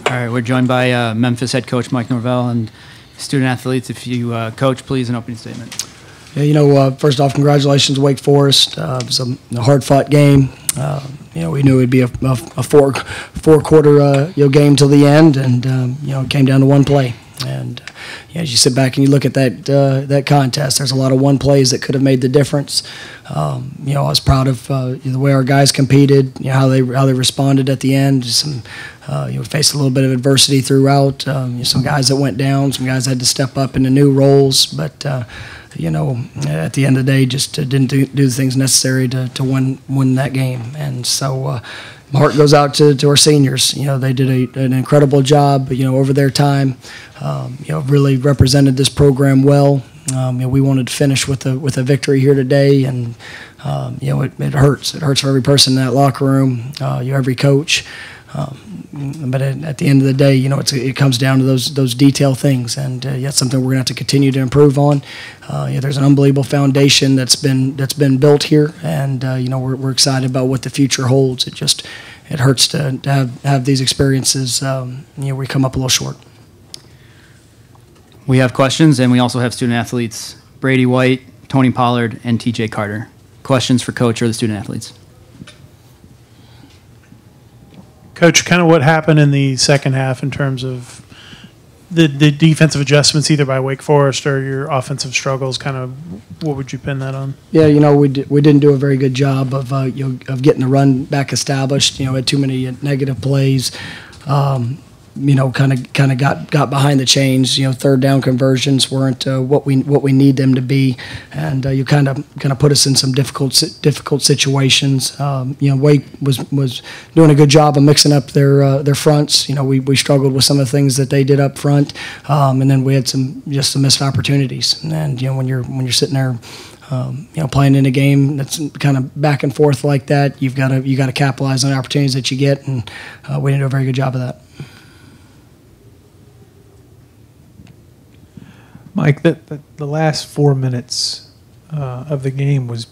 All right, we're joined by Memphis head coach Mike Norvell and student athletes. If you coach, please, an opening statement. Yeah, first off, congratulations, Wake Forest. It was a hard-fought game. We knew it'd be a four-quarter game till the end, and it came down to one play. And as you sit back and you look at that contest, there's a lot of one plays that could have made the difference. I was proud of the way our guys competed, how they responded at the end. Faced a little bit of adversity throughout. Some guys that went down, some guys had to step up into new roles, but at the end of the day, just didn't do the things necessary to win that game. And so my heart goes out to our seniors. They did an incredible job, over their time. Really represented this program well. We wanted to finish with a victory here today, and it hurts. It hurts for every person in that locker room, every coach. But at the end of the day, it comes down to those detail things, and that's something we're going to have to continue to improve on. There's an unbelievable foundation that's been built here, and we're excited about what the future holds. It hurts to have these experiences. We come up a little short. We have questions, and we also have student athletes: Brady White, Tony Pollard, and TJ Carter. Questions for Coach or the student athletes? Coach, kind of what happened in the second half in terms of the defensive adjustments, either by Wake Forest or your offensive struggles? Kind of, what would you pin that on? Yeah, we didn't do a very good job of getting the run back established. Had too many negative plays. Kind of got behind the chains. Third down conversions weren't what we need them to be, and you kind of put us in some difficult situations. Wake was doing a good job of mixing up their fronts. We struggled with some of the things that they did up front, and then we had some missed opportunities. And when you're sitting there, playing in a game that's kind of back and forth like that, you got to capitalize on the opportunities that you get, and we didn't do a very good job of that. Mike, the last 4 minutes of the game was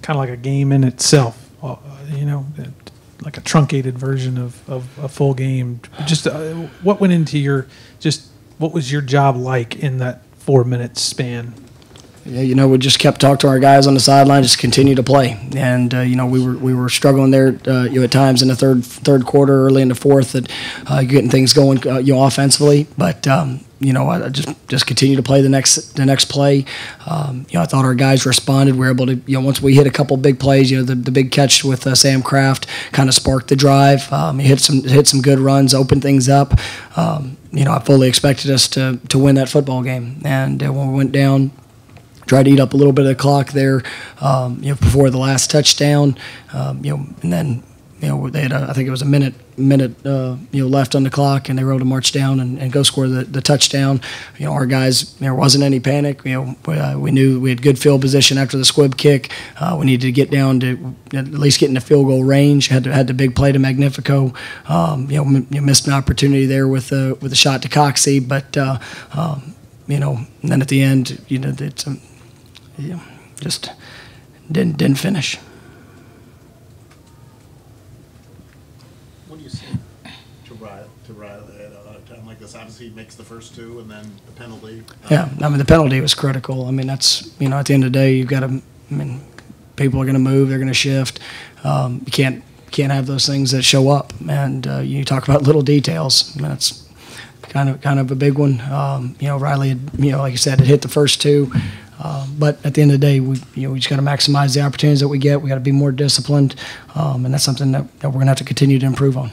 kind of like a game in itself, like a truncated version of a full game. Just what went into what was your job like in that 4 minute span? Yeah, we just kept talking to our guys on the sideline, just continue to play, and we were struggling there, at times in the third quarter, early in the fourth, that getting things going, offensively, but. I just continue to play the next play. I thought our guys responded. We were able to, once we hit a couple big plays, the big catch with Sam Kraft kind of sparked the drive. He hit some good runs, opened things up. I fully expected us to win that football game, and when we went down, tried to eat up a little bit of the clock there, before the last touchdown, and then. They had I think it was a minute left on the clock, and they were able to march down and go score the touchdown. Our guys, there wasn't any panic. We knew we had good field position after the squib kick. We needed to get down to at least get in the field goal range. Had the big play to Magnifico. You missed an opportunity there with a shot to Coxey, but and then at the end, it's just didn't finish. To Riley at a time like this? Obviously, he makes the first two, and then the penalty. Yeah, the penalty was critical. That's at the end of the day, you've got to. People are going to move, they're going to shift. You can't have those things that show up. And you talk about little details. That's kind of a big one. Riley had, like you said, had hit the first two. But at the end of the day, we just got to maximize the opportunities that we get. We got to be more disciplined, and that's something that we're going to have to continue to improve on.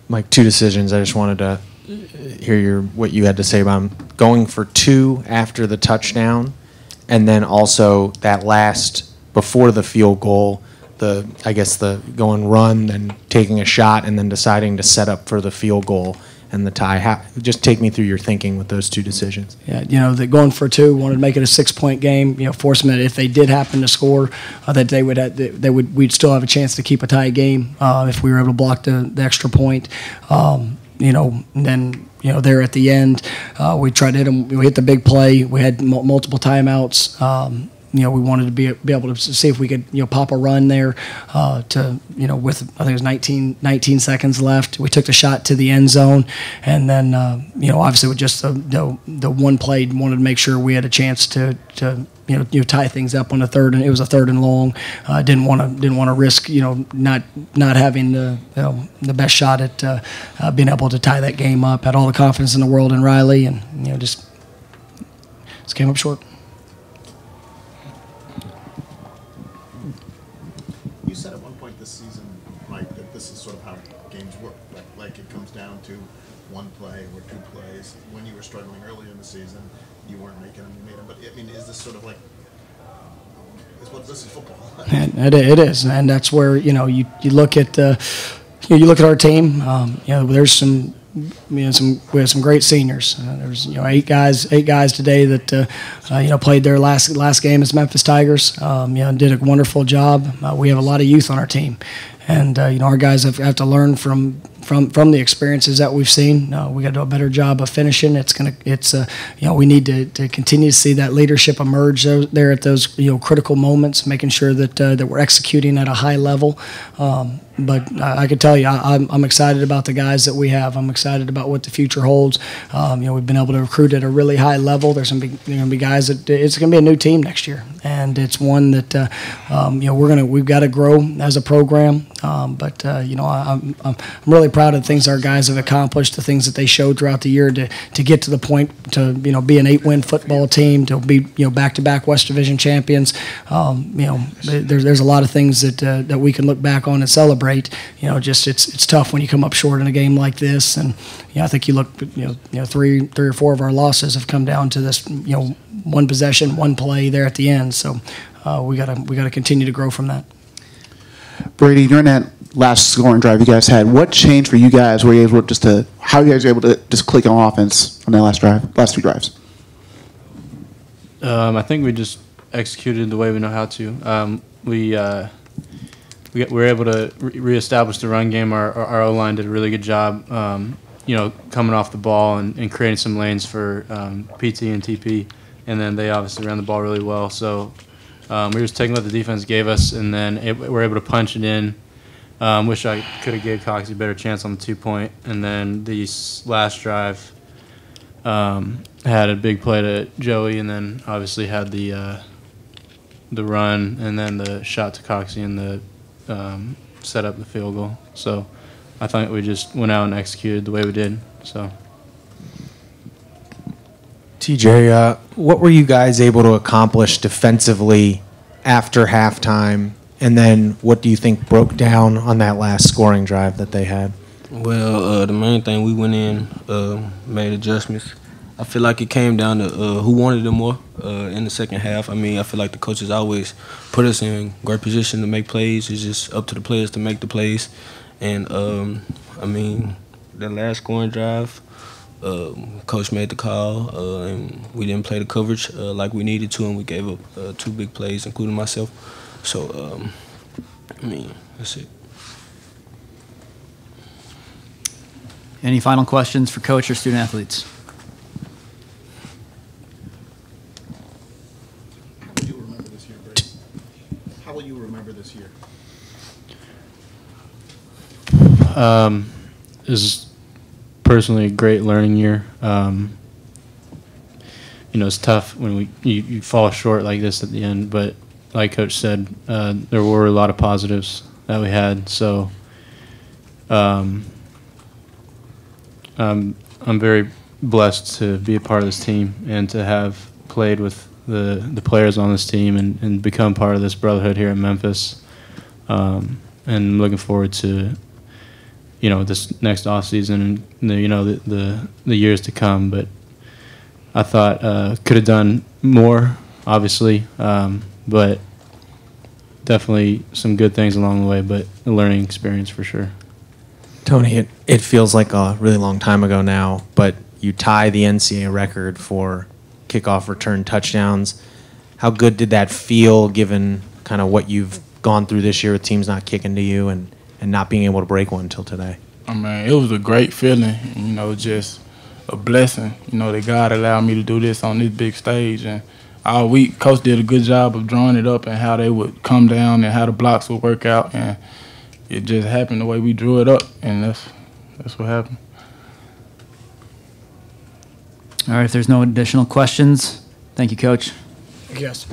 Mike, two decisions. I just wanted to hear what you had to say about them. Going for two after the touchdown, and then also that last before the field goal, the going run, then taking a shot, and then deciding to set up for the field goal and the tie. Just take me through your thinking with those two decisions. Yeah, they're going for two, wanted to make it a 6-point game. Force them that if they did happen to score, that we'd still have a chance to keep a tie game if we were able to block the extra point. And then there at the end, we tried to hit them. We hit the big play. We had multiple timeouts. we wanted to be able to see if we could pop a run there to with I think it was 19 seconds left. We took the shot to the end zone, and then obviously with just the one play, wanted to make sure we had a chance to tie things up on the third, and it was a third and long. Didn't want to risk not having the best shot at being able to tie that game up. Had all the confidence in the world in Riley, and just came up short. You said at one point this season, Mike, that this is sort of how games work. Like it comes down to one play or two plays. When you were struggling earlier in the season, you weren't making them, you made them. But I mean, is this sort of like, this is football? It is, and that's where you look at you look at our team. There's some. We had some great seniors. There's 8 guys today that played their last game as Memphis Tigers. Did a wonderful job. We have a lot of youth on our team, and our guys have to learn from the experiences that we've seen. We got to do a better job of finishing. We need to continue to see that leadership emerge there at those critical moments, making sure that we're executing at a high level. But I can tell you, I'm excited about the guys that we have. I'm excited about what the future holds. We've been able to recruit at a really high level. There's going to be guys that it's going to be a new team next year, and it's one that we've got to grow as a program. I'm really proud of the things our guys have accomplished, the things that they showed throughout the year to get to the point to be an 8-win football team, to be back-to-back West Division champions. There's a lot of things that we can look back on and celebrate. It's tough when you come up short in a game like this, and I think you look 3 or 4 of our losses have come down to this one possession, one play there at the end. So we gotta continue to grow from that. Brady, during that last scoring drive you guys had, what changed for you guys? Were you able how you guys were able to just click on offense on that last 2 drives? I think we just executed the way we know how to. We were able to reestablish the run game. Our O-line did a really good job, coming off the ball and creating some lanes for PT and TP, and then they obviously ran the ball really well. So we were just taking what the defense gave us, and then we're able to punch it in. Wish I could have gave Coxie a better chance on the 2-point, and then the last drive had a big play to Joey, and then obviously had the run, and then the shot to Coxie and the set up the field goal. So I think we just went out and executed the way we did. So TJ, what were you guys able to accomplish defensively after halftime, and then what do you think broke down on that last scoring drive that they had? Well, the main thing, we went in, made adjustments. I feel like it came down to who wanted it more in the second half. I mean, I feel like the coaches always put us in great position to make plays. It's just up to the players to make the plays. And, the last scoring drive, coach made the call, and we didn't play the coverage like we needed to, and we gave up 2 big plays, including myself. So, that's it. Any final questions for coach or student athletes? How will you remember this year? This is personally a great learning year. It's tough when you fall short like this at the end, but like Coach said, there were a lot of positives that we had. So I'm very blessed to be a part of this team and to have played with the players on this team and become part of this brotherhood here in Memphis. And I'm looking forward to this next off season and the years to come. But I thought could have done more, obviously, but definitely some good things along the way. But a learning experience for sure. Tony, it feels like a really long time ago now, but you tie the NCAA record for kickoff return touchdowns. How good did that feel, given kind of what you've gone through this year with teams not kicking to you and not being able to break one until today? I mean, it was a great feeling, just a blessing, that God allowed me to do this on this big stage. And all week. Coach did a good job of drawing it up and how they would come down and how the blocks would work out, and it just happened the way we drew it up, and that's what happened. All right, if there's no additional questions, thank you, Coach. Yes.